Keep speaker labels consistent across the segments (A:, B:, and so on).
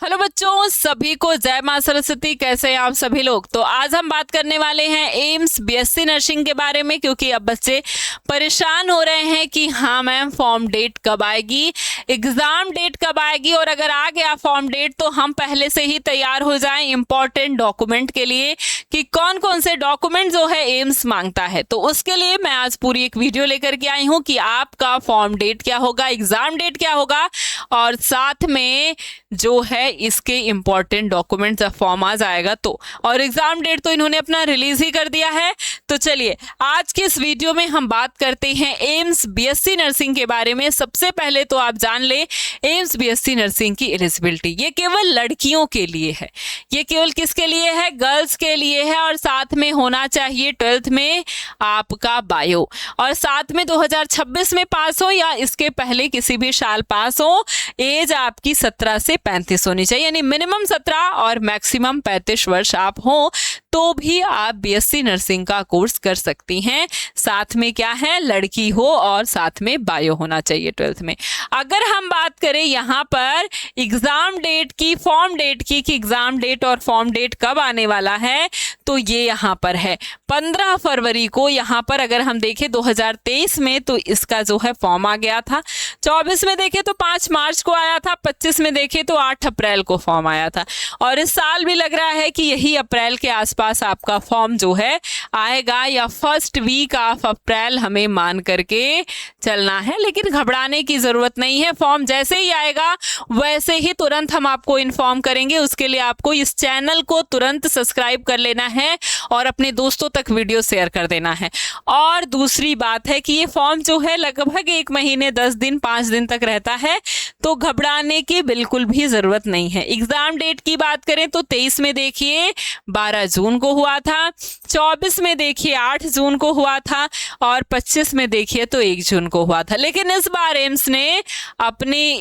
A: Hello बच्चों, सभी को जय मां सरस्वती। कैसे हैं आप सभी लोग। तो आज हम बात करने वाले हैं एम्स बीएससी नर्सिंग के बारे में, क्योंकि अब बच्चे परेशान हो रहे हैं कि हाँ मैम फॉर्म डेट कब आएगी, एग्जाम डेट कब आएगी, और अगर आ गया फॉर्म डेट तो हम पहले से ही तैयार हो जाएं इंपॉर्टेंट डॉक्यूमेंट के लिए कि कौन कौन से डॉक्यूमेंट जो है एम्स मांगता है। तो उसके लिए मैं आज पूरी एक वीडियो लेकर के आई हूँ कि आपका फॉर्म डेट क्या होगा, एग्जाम डेट क्या होगा, और साथ में जो है इसके इंपॉर्टेंट डॉक्यूमेंट जब फॉर्म आ जाएगा तो, और एग्जाम डेट तो इन्होंने अपना रिलीज ही कर दिया है। तो चलिए आज के इस वीडियो में हम बात करते हैं एम्स बीएससी नर्सिंग के बारे में। सबसे पहले तो आप जान ले एम्स बीएससी नर्सिंग की एलिजिबिलिटी ये केवल लड़कियों के लिए है। ये केवल किसके लिए है? गर्ल्स के लिए है। और साथ में होना चाहिए 12th में आपका बायो, और साथ में 2026 में पास हो या इसके पहले किसी भी साल पास हो। एज आपकी 17 से 35 होनी चाहिए, यानी मिनिमम 17 और मैक्सिमम 35 वर्ष आप हो तो भी आप बीएससी नर्सिंग का कोर्स कर सकती हैं। साथ में क्या है, लड़की हो और साथ में बायो होना चाहिए 12th में। अगर हम बात करें यहाँ पर एग्जाम डेट की, फॉर्म डेट की, कि एग्जाम डेट और फॉर्म डेट कब आने वाला है, तो ये यहाँ पर है 15 फरवरी को। यहाँ पर अगर हम देखें 2023 में तो इसका जो है फॉर्म आ गया था, 24 में देखें तो 5 मार्च को आया था, 25 में देखें तो 8 अप्रैल को फॉर्म आया था, और इस साल भी लग रहा है कि यही अप्रैल के आसपास आपका फॉर्म जो है आएगा, या फर्स्ट वीक ऑफ अप्रैल हमें मान करके चलना है। लेकिन घबराने की जरूरत नहीं है, फॉर्म जैसे ही आएगा वैसे ही तुरंत हम आपको इन्फॉर्म करेंगे। उसके लिए आपको इस चैनल को तुरंत सब्सक्राइब कर लेना है और अपने दोस्तों तक वीडियो शेयर कर देना है। और दूसरी बात है कि ये फॉर्म जो है लगभग 1 महीने 10 दिन 5 दिन तक रहता है, तो घबराने की बिल्कुल भी जरूरत नहीं है। एग्जाम डेट की बात करें तो 23 में देखिए 12 जून को हुआ था, 24 में देखिए 8 जून को हुआ था, और 25 में देखिए तो 1 जून को हुआ था। लेकिन इस बार एम्स ने अपनी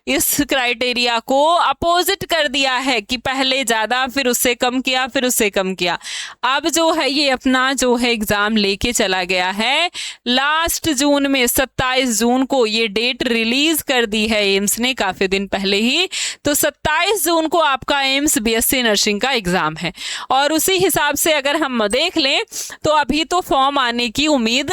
A: इस क्राइटेरिया को अपोजिट कर दिया है कि पहले ज्यादा, फिर उससे कम किया, फिर उससे कम किया। अब जो है ये अपना जो है एग्जाम लेके चला गया है लास्ट जून में, 27 जून को ये डेट रिलीज कर दी है एम्स ने काफी दिन पहले ही। तो 27 जून को आपका एम्स बीएससी नर्सिंग का एग्जाम है, और उसी हिसाब से अगर हम देख लें तो अभी तो फॉर्म आने की उम्मीद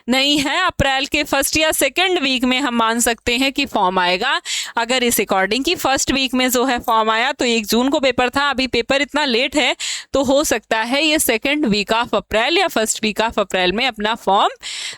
A: नहीं है। अप्रैल के फर्स्ट या सेकेंड वीक में हम मान सकते हैं कि फॉर्म आएगा। अगर इस अकॉर्डिंग की फर्स्ट वीक में जो है फॉर्म आया तो 1 जून को पेपर था, अभी पेपर इतना लेट है तो हो सकता है ये सेकेंड वीक ऑफ अप्रैल या फर्स्ट वीक ऑफ अप्रैल में अपना फॉर्म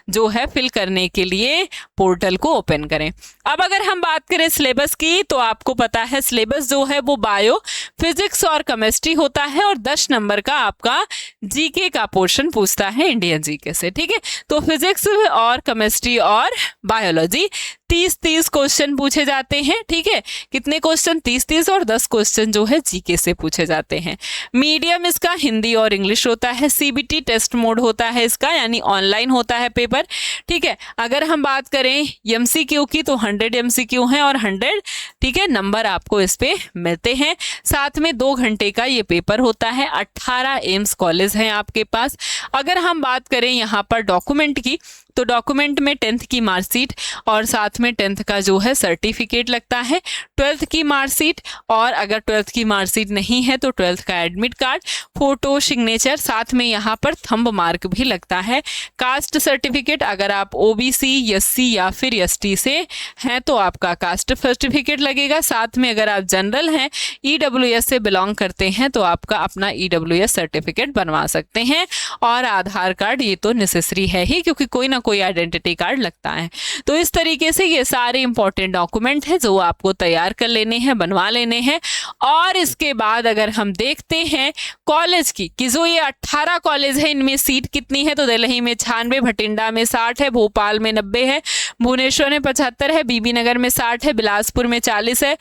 A: जो है फिल करने के लिए पोर्टल को ओपन करें। अब अगर हम बात करें सिलेबस की तो आपको पता है सिलेबस जो है वो बायो, फिजिक्स और केमिस्ट्री होता है, और 10 नंबर का आपका जीके का पोर्शन पूछता है इंडियन जीके से। ठीक है, तो फिजिक्स और केमिस्ट्री और बायोलॉजी 30-30 क्वेश्चन पूछे जाते हैं। ठीक है, कितने क्वेश्चन? 30-30, और 10 क्वेश्चन जो है जीके से पूछे जाते हैं। मीडियम इसका हिंदी और इंग्लिश होता है। सीबीटी टेस्ट मोड होता है इसका, यानी ऑनलाइन होता है पेपर। ठीक है, अगर हम बात करें एमसीक्यू की तो 100 एमसीक्यू हैं और 100 ठीक है नंबर आपको इस पे मिलते हैं। साथ में 2 घंटे का ये पेपर होता है। 18 एम्स कॉलेज हैं आपके पास। अगर हम बात करें यहाँ पर डॉक्यूमेंट की तो डॉक्यूमेंट में 10th की मार्कशीट और साथ में 10th का जो है सर्टिफिकेट लगता है, 12th की मार्कशीट, और अगर 12th की मार्कशीट नहीं है तो 12th का एडमिट कार्ड, फोटो, सिग्नेचर, साथ में यहाँ पर थंब मार्क भी लगता है। कास्ट सर्टिफिकेट, अगर आप ओबीसी, एससी या फिर एसटी से हैं तो आपका कास्ट सर्टिफिकेट लगेगा। साथ में अगर आप जनरल हैं, ईडब्ल्यूएस से बिलोंग करते हैं तो आपका अपना ईडब्ल्यूएस सर्टिफिकेट बनवा सकते हैं। और आधार कार्ड ये तो नेसेसरी है ही, क्योंकि कोई ना कोई आइडेंटिटी कार्ड लगता है। तो इस तरीके से ये सारे इंपॉर्टेंट डॉक्यूमेंट है जो आपको तैयार कर लेने हैं, बनवा लेने हैं। और इसके बाद अगर हम देखते हैं कॉलेज की कि जो ये 18 कॉलेज है इनमें सीट कितनी है, तो दिल्ली में 96, भटिंडा में 60 है, भोपाल में 90 है, भुवनेश्वर में 75 है, बीबी नगर में 60 है, बिलासपुर में 40 है,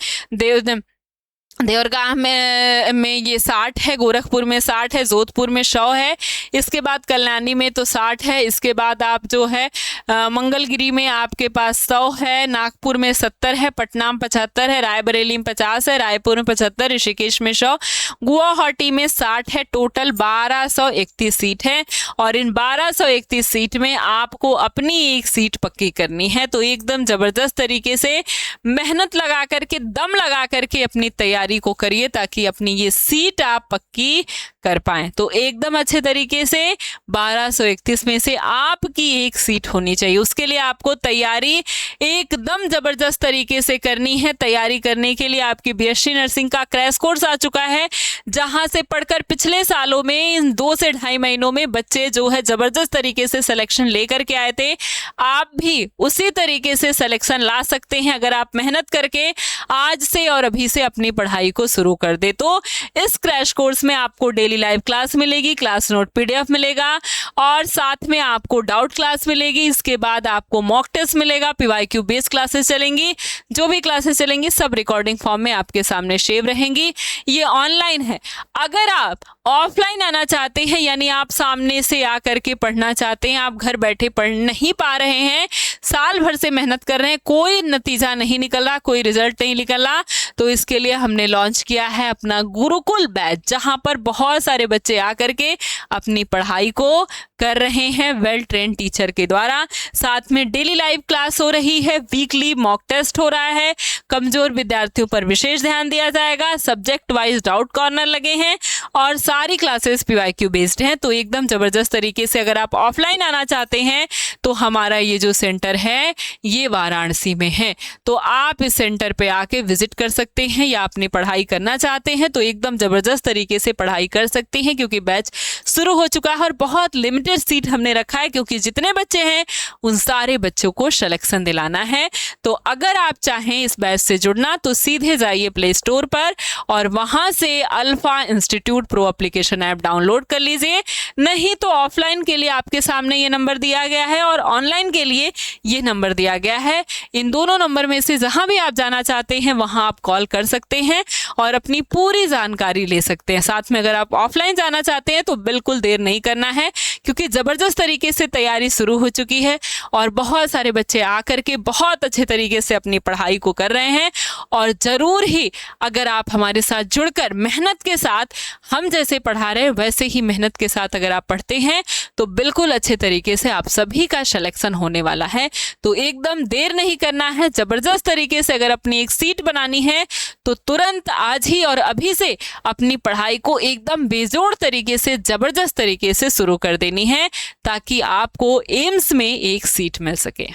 A: देवरगाह में ये 60 है, गोरखपुर में 60 है, जोधपुर में 100 है, इसके बाद कल्याणी में तो 60 है, इसके बाद आप जो है मंगलगिरी में आपके पास 100 है, नागपुर में 70 है, पटना में 75 है, रायबरेली में 50 है, रायपुर में 75, ऋषिकेश में 100, गुवाहाटी में 60 है। टोटल 1231 सीट है और इन 1231 सीट में आपको अपनी एक सीट पक्की करनी है। तो एकदम जबरदस्त तरीके से मेहनत लगा करके, दम लगा करके अपनी तैयारी को करिए ताकि अपनी ये सीट आप पक्की कर पाएं। तो एकदम अच्छे तरीके से 1231 में से आपकी एक सीट होनी चाहिए। उसके लिए आपको तैयारी एकदम जबरदस्त तरीके से करनी है। तैयारी करने के लिए आपकी बीएससी नर्सिंग का क्रैश कोर्स आ चुका है, जहां से पढ़कर पिछले सालों में इन 2 से 2.5 महीनों में बच्चे जो है जबरदस्त तरीके से सिलेक्शन लेकर के आए थे। आप भी उसी तरीके से सिलेक्शन ला सकते हैं अगर आप मेहनत करके आज से और अभी से अपनी पढ़ाई को शुरू कर दे। तो इस क्रैश कोर्स में आपको डेली लाइव क्लास मिलेगी, क्लास नोट पीडीएफ मिलेगा और साथ में आपको डाउट क्लास मिलेगी। इसके बाद आपको मॉक टेस्ट मिलेगा, पीवाईक्यू बेस्ड क्लासेस चलेंगी, जो भी क्लासेस चलेंगी सब रिकॉर्डिंग फॉर्म में आपके सामने शेव रहेंगी। ये ऑनलाइन है। अगर आप ऑफलाइन आना चाहते हैं, यानी आप सामने से आकर के पढ़ना चाहते हैं, आप घर बैठे पढ़ नहीं पा रहे हैं, साल भर से मेहनत कर रहे हैं, कोई नतीजा नहीं निकल रहा, कोई रिजल्ट नहीं निकल रहा, तो इसके लिए हमने लॉन्च किया है अपना गुरुकुल बैच, जहां पर बहुत सारे बच्चे आकर के अपनी पढ़ाई को कर रहे हैं वेल ट्रेन टीचर के द्वारा। साथ में डेली लाइव क्लास हो रही है, वीकली मॉक टेस्ट हो रहा है, कमजोर विद्यार्थियों पर विशेष ध्यान दिया जाएगा, सब्जेक्ट वाइज डाउट कॉर्नर लगे हैं और सारी क्लासेस पीवाईक्यू बेस्ड हैं। तो एकदम जबरदस्त तरीके से अगर आप ऑफलाइन आना चाहते हैं तो हमारा ये जो सेंटर है ये वाराणसी में है, तो आप इस सेंटर पे आके विजिट कर सकते हैं। या अपनी पढ़ाई करना चाहते हैं तो एकदम जबरदस्त तरीके से पढ़ाई कर सकते हैं, क्योंकि बैच शुरू हो चुका है और बहुत लिमिटेड सीट हमने रखा है, क्योंकि जितने बच्चे हैं उन सारे बच्चों को सिलेक्शन दिलाना है। तो अगर आप चाहें इस बैच से जुड़ना तो सीधे जाइए प्ले स्टोर पर और वहां से alpha institute pro application app download कर लीजिए। नहीं तो ऑफलाइन के लिए आपके सामने ये नंबर दिया गया है और ऑनलाइन के लिए ये नंबर दिया गया है। इन दोनों नंबर में से जहां भी आप जाना चाहते हैं वहां आप कॉल कर सकते हैं और अपनी पूरी जानकारी ले सकते हैं। साथ में अगर आप ऑफलाइन जाना चाहते हैं तो बिल्कुल देर नहीं करना है, क्योंकि जबरदस्त तरीके से तैयारी शुरू हो चुकी है और बहुत सारे बच्चे आकर के बहुत अच्छे तरीके से अपनी पढ़ाई को कर रहे हैं। और जरूर ही अगर आप हमारे साथ जुड़कर मेहनत के साथ हम जैसे पढ़ा रहे हैं वैसे ही मेहनत के साथ अगर आप पढ़ते हैं तो बिल्कुल अच्छे तरीके से आप सभी का सिलेक्शन होने वाला है। तो एकदम देर नहीं करना है। जबरदस्त तरीके से अगर अपनी एक सीट बनानी है तो तुरंत आज ही और अभी से अपनी पढ़ाई को एकदम बेजोड़ तरीके से, जबरदस्त तरीके से शुरू कर देनी है, ताकि आपको एम्स में एक सीट मिल सके।